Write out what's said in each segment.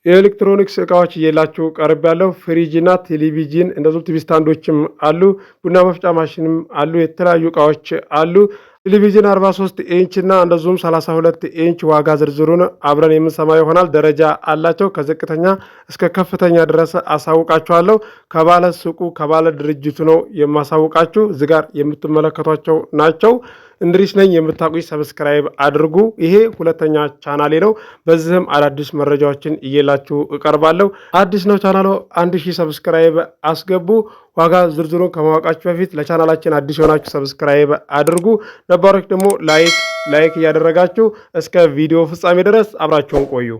የኤሌክትሮኒክስ እቃዎች እየላችሁ ቀርብ ያለው ፍሪጅና ቴሌቪዥን እንደዚሁም ቲቪ ስታንዶችም አሉ። ቡና መፍጫ ማሽንም አሉ። የተለያዩ እቃዎች አሉ። ቴሌቪዥን 43 ኢንች እና እንደዚሁም 32 ኢንች ዋጋ ዝርዝሩን አብረን የምንሰማ ይሆናል። ደረጃ አላቸው። ከዝቅተኛ እስከ ከፍተኛ ድረስ አሳውቃችኋለሁ። ከባለ ሱቁ ከባለ ድርጅቱ ነው የማሳውቃችሁ። እዚህ ጋር የምትመለከቷቸው ናቸው። እንድሪስ ነኝ። የምታውቁኝ ሰብስክራይብ አድርጉ። ይሄ ሁለተኛ ቻናሌ ነው። በዚህም አዳዲስ መረጃዎችን እየላችሁ እቀርባለሁ። አዲስ ነው ቻናሉ፣ 1000 ሰብስክራይብ አስገቡ። ዋጋ ዝርዝሩን ከማወቃችሁ በፊት ለቻናላችን አዲስ የሆናችሁ ሰብስክራይብ አድርጉ። ነባሮች ደግሞ ላይክ እያደረጋችሁ እስከ ቪዲዮ ፍጻሜ ድረስ አብራችሁን ቆዩ።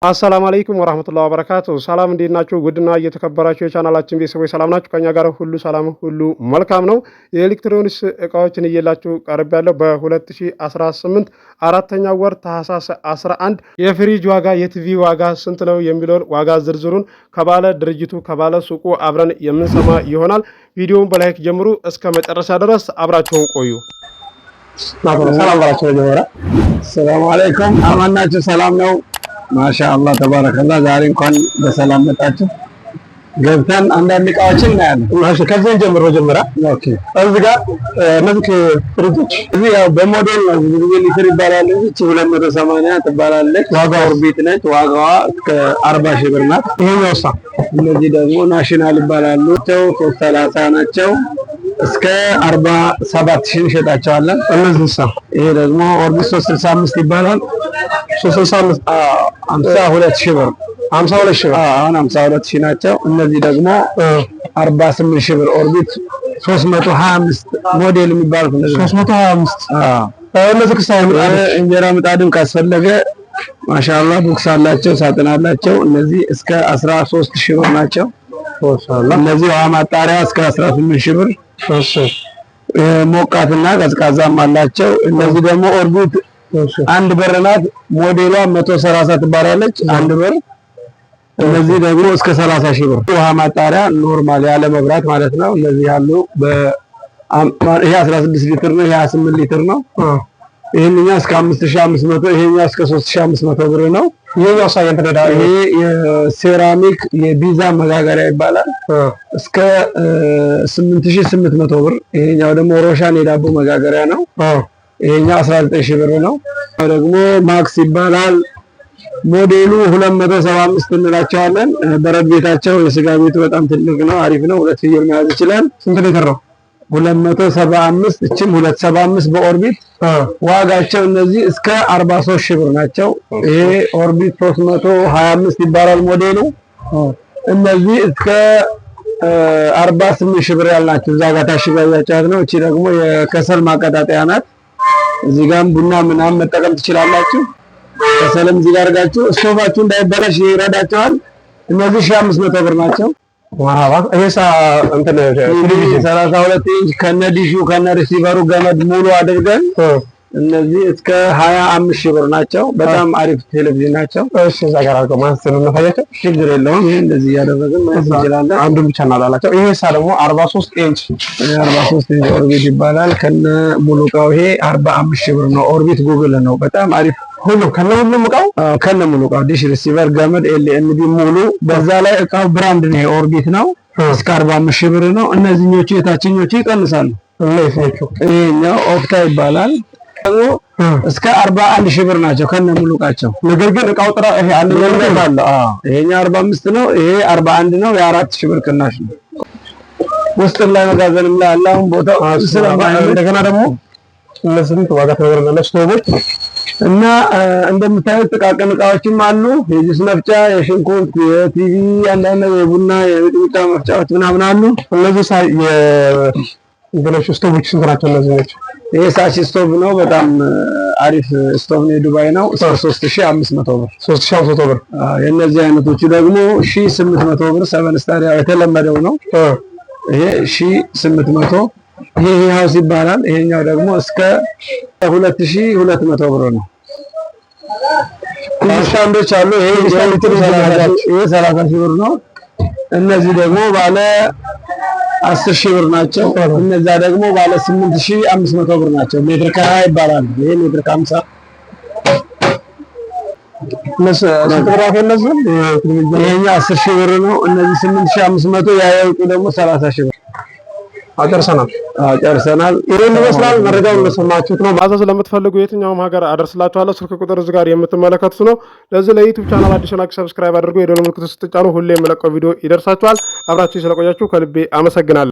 አሰላሙ አለይኩም ወራህመቱላሂ ወበረካቱ። ሰላም እንዴት ናችሁ? ውድና እየተከበራችሁ የቻናላችን ቤተሰቦች ሰላም ናችሁ? ከኛ ጋር ሁሉ ሰላም ሁሉ መልካም ነው። የኤሌክትሮኒክስ እቃዎችን እየላችሁ ቀርብ ያለው በ2018 አራተኛ ወር ታህሳስ 11 የፍሪጅ ዋጋ የቲቪ ዋጋ ስንት ነው የሚለውን ዋጋ ዝርዝሩን ከባለ ድርጅቱ ከባለ ሱቁ አብረን የምንሰማ ይሆናል። ቪዲዮውን በላይክ ጀምሩ እስከ መጨረሻ ድረስ አብራችሁን ቆዩ። ሰላም ባላችሁ ጀመራ። ሰላም አለይኩም አማናችሁ ሰላም ነው? ማሻአላህ ተባረከላህ። ዛሬ እንኳን በሰላም መጣችሁ። ገብተን አንዳንድ እቃዎችን እናያለን። ማሻ ከዚህ ጀምሮ ጀመራ። ኦኬ እዚህ ጋር እነዚህ ፍሪጆች እዚህ ያው በሞዴል ነው። ብዙ ሊትር ይባላል እንጂ 280 ትባላለች። ዋጋው ኦርቢት ነች። ዋጋዋ እስከ 40 ሺህ ብር ናት። ይሄኛው እሷ። እነዚህ ደግሞ ናሽናል ይባላሉ። 330 ናቸው። እስከ 47 ሺህ እንሸጣቸዋለን። እነዚህ እሷ። ይሄ ደግሞ ኦርቢት 365 ይባላል። 365 52 ሺህ ብር 52 ሺህ ብር አሁን 52 ሺህ ናቸው። እነዚህ ደግሞ 48 ሺህ ብር ኦርቢት 325 ሞዴል የሚባሉት 325 እነዚህ ክሳይ እንጀራ ምጣድም ካስፈለገ ማሻአላህ ቦክስ አላቸው፣ ሳጥን አላቸው። እነዚህ እስከ 13 ሺህ ብር ናቸው። እነዚህ ውሃ ማጣሪያ እስከ 18 ሺህ ብር ሞቃትና ቀዝቃዛም አላቸው። እነዚህ ደግሞ ኦርቢት አንድ በር ናት። ሞዴሏ 130 ትባላለች። አንድ በር። እነዚህ ደግሞ እስከ 30 ሺህ ብር። ውሃ ማጣሪያ ኖርማል ያለ መብራት ማለት ነው። እነዚህ ያሉ ይሄ 16 ሊትር ነው። ይሄ 28 ሊትር ነው። ይሄንኛው እስከ 5500፣ ይሄኛው እስከ 3500 ብር ነው። ይሄኛው ሳይንት ተደዳ ይሄ የሴራሚክ የቢዛ መጋገሪያ ይባላል። እስከ 8800 ብር። ይሄኛው ደግሞ ሮሻን የዳቦ መጋገሪያ ነው። ይሄኛው 19 ሺህ ብር ነው። ደግሞ ማክስ ይባላል። ሞዴሉ 275 እንላቸዋለን። በረድ ቤታቸው የስጋ ቤቱ በጣም ትልቅ ነው፣ አሪፍ ነው። ሁለት ፍየል መያዝ ይችላል። ስንት ሊትር ነው? 275። እቺም 275 በኦርቢት ዋጋቸው እነዚህ እስከ 43 ሺህ ብር ናቸው። ይሄ ኦርቢት 325 ይባላል ሞዴሉ። እነዚህ እስከ 48 ሺህ ብር ያልናቸው እዛ ጋር ታሽጋ ያያቻት ነው። እቺ ደግሞ የከሰል ማቀጣጠያ ናት። እዚህ ጋርም ቡና ምናምን መጠቀም ትችላላችሁ። ከሰልም እዚህ ጋር አድርጋችሁ ስቶቫችሁ እንዳይበላሽ ይረዳቸዋል። እነዚህ 1500 ብር ናቸው። ዋው እሄሳ እንትን ቴሌቪዥን 32 ኢንች ከነዲሹ ከነሪሲቨሩ ገመድ ሙሉ አድርገን እነዚህ እስከ 25 ሺህ ብር ናቸው። በጣም አሪፍ ቴሌቪዥን ናቸው። እሺ እዛ ጋር አድርገው ማንስተን ነው። ችግር የለውም። ይሄ እንደዚህ ያደረግን ማለት እንችላለን። አንዱን ብቻ እናላላቸው። ይሄሳ ደግሞ 43 ኢንች 43 ኢንች ኦርቢት ይባላል። ከነ ሙሉ እቃው ይሄ 45 ሺህ ብር ነው። ኦርቢት ጉግል ነው። በጣም አሪፍ ሁሉ ከነ ሁሉም እቃው ከነ ሙሉ እቃው ዲሽ ሪሲቨር ገመድ ኤልኤንቢ ሙሉ። በዛ ላይ እቃው ብራንድ ነው። ኦርቢት ነው። እስከ 45 ሺህ ብር ነው። እነዚህኞቹ የታችኞቹ ይቀንሳሉ። ይሄኛው ኦክታ ይባላል። እስከ 41 ሺህ ብር ናቸው ከነ ሙሉ እቃቸው። ነገር ግን እቃው ጥራ ይሄ አንድ ነገር አለ። ይሄኛው 45 ነው። ይሄ 41 ነው። የ4 ሺህ ብር ቅናሽ ነው። ውስጥ ላይ መጋዘንም ላይ አለ። አሁን ቦታው እንደገና ደግሞ ለስንት ዋጋ ተወረናለች ስቶቦች እና እንደምታዩት ጥቃቅን እቃዎችም አሉ። የጁስ መፍጫ፣ የሽንኩርት፣ የቲቪ፣ አንዳንድ የቡና የሚጥሚጣ መፍጫዎች ምናምን አሉ። እነዚህ የእንግሊዝ ስቶቦች ስንት ናቸው? እነዚህ ናቸው። ይሄ ሳቺ ስቶቭ ነው። በጣም አሪፍ ስቶቭ ነው። የዱባይ ነው። እስከ 3500 ብር 3500 ብር። የእነዚህ አይነቶቹ ደግሞ 1800 ብር። 7 ስታር የተለመደው ነው። ይሄ 1800። ይሄ ሃውስ ይባላል። ይሄኛው ደግሞ እስከ 2200 ብር ነው። ስታንዶች አሉ። ይሄ 30 ሺህ ብር ነው። እነዚህ ደግሞ ባለ 10 ሺህ ብር ናቸው። እነዛ ደግሞ ባለ 8500 ብር ናቸው። ሜትር ከ20 ይባላል። ይሄ ሜትር ከ50 ፎቶግራፍ እነሱን ይሄኛው 10,000 ብር ነው። እነዚህ 8,500 ያያውቁ ደግሞ 30,000 ብር ጨርሰናል። ይሄን ይመስላል። መረጃውን እንደሰማችሁት ነው። ማዘዝ ለምትፈልጉ የትኛውም ሀገር አደርስላችኋለሁ። ስልክ ቁጥር እዚህ ጋር የምትመለከቱት ነው። ለዚህ ለዩቲዩብ ቻናል አዲስ ናችሁ ሰብስክራይብ አድርጉ። የደወል ምልክቱን ስትጫኑ ሁሌ የምለቀው ቪዲዮ ይደርሳችኋል። አብራችሁ ስለቆያችሁ ከልቤ አመሰግናለሁ።